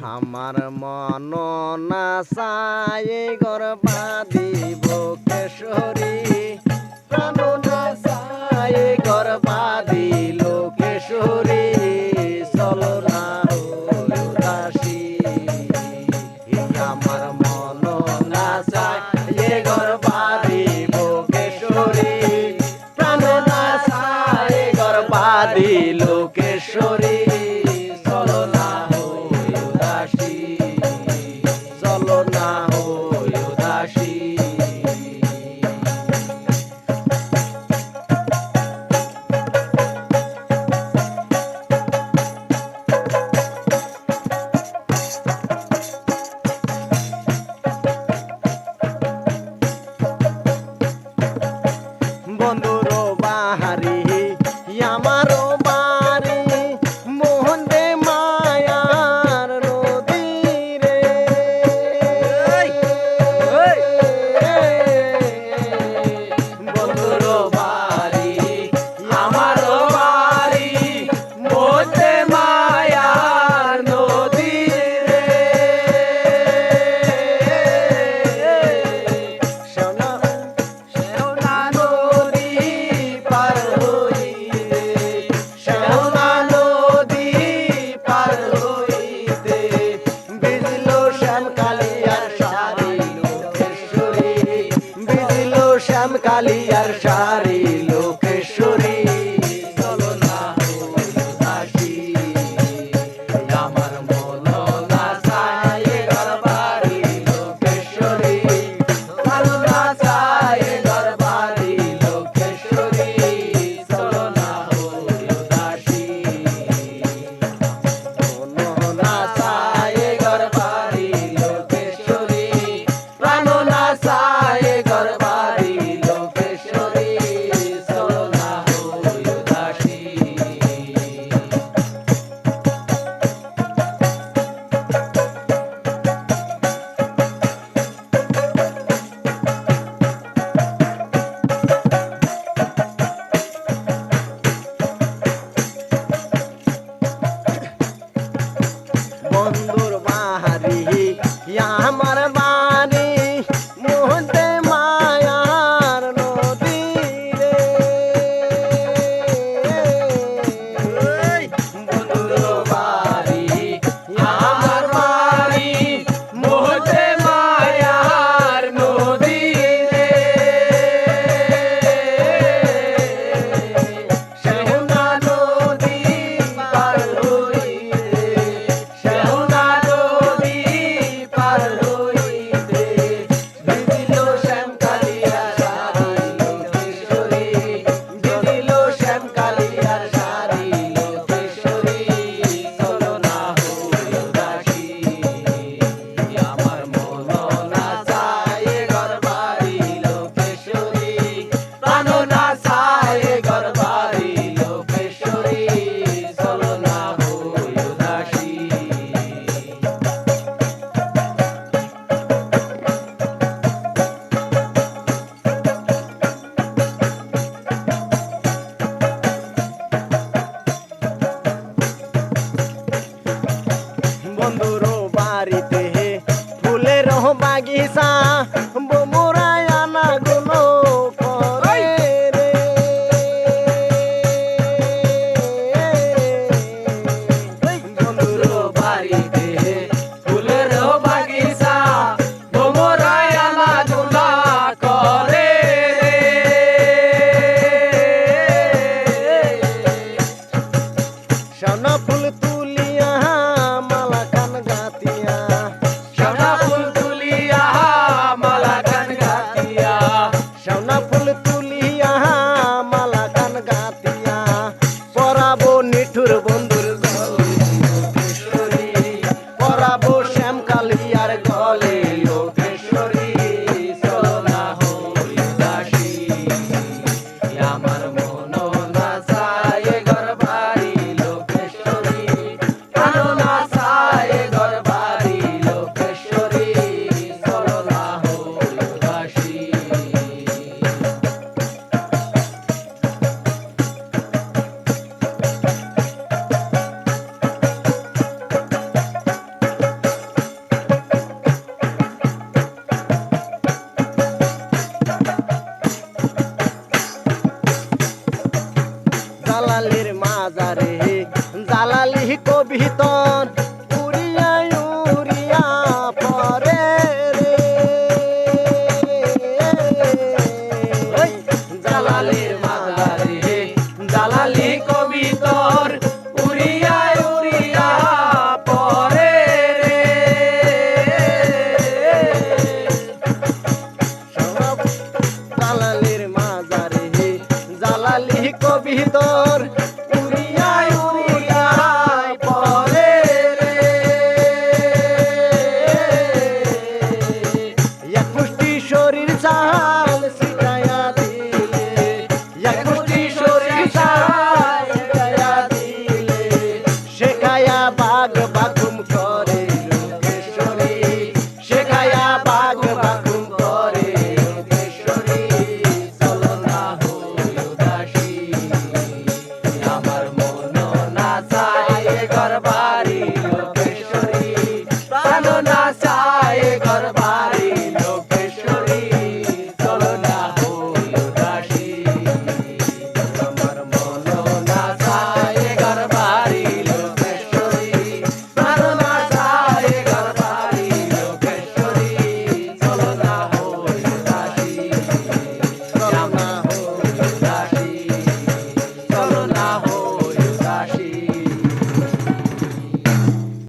আমার মন না চায় ঘর বাঁধিব কেশরী, প্রাণ না চায় ঘর বাঁধিল কেশরী, চলো না উদাসী। আমার মন না চায় ঘর বাঁধিব কেশরী, প্রাণ না চায় ঘর বাঁধিল কেশরী, চলো না উদাসী, চলো না উদাসী। বন্ধুর বাহারি আমারও বাড়ি, মোহন রে মায়ার নদী রে। বন্ধুর বাড়ি আমারও বাড়ি, মোহন রে মায়ার নদী রে। সোনা সোনা নদী পার হইতে, সোনা নদী পার হইতে, বিজলো শ্যাম কালিয়ার শাড়ি লোকেশ্বরী, বিজলো শ্যাম কালিয়ার শাড়ি লোকেশ্বরী, চলো না উদাসী। আমার মন না চায় ঘর বাড়ি লোকেশ্বরী, ভালো না চায় ঘর বাড়ি লোকেশ্বরী, চলো না উদাসী। মন না চায় ঘর বাড়ি লোকেশ্বরী, প্রাণ না চায় ঘর বাড়ি লোকেশ্বরী, চলো না উদাসী। বন্ধুর বাহারি আমার বাড়ি, মোহতে মায়ার নদী রে। বন্ধুর বাড়ি আমার বাড়ি, মোহতে মায়ার নদী রে। সোনা নদী পার হইতে, সোনা নদী পার হইতে, বিজলো শ্যাম কালিয়ার শাড়ি লোকেশ্বরী, বিজলো শ্যাম কালিয়ার শাড়ি লোকেশ্বরী, চলো না উদাসী। আমার মন না চায় ঘর বাড়ি লোকেশ্বরী, প্রাণ না চায় ঘর বাড়ি লোকেশ্বরী, চলো না উদাসী। বন্ধুর বাড়িতে ফুলের বাগিচা,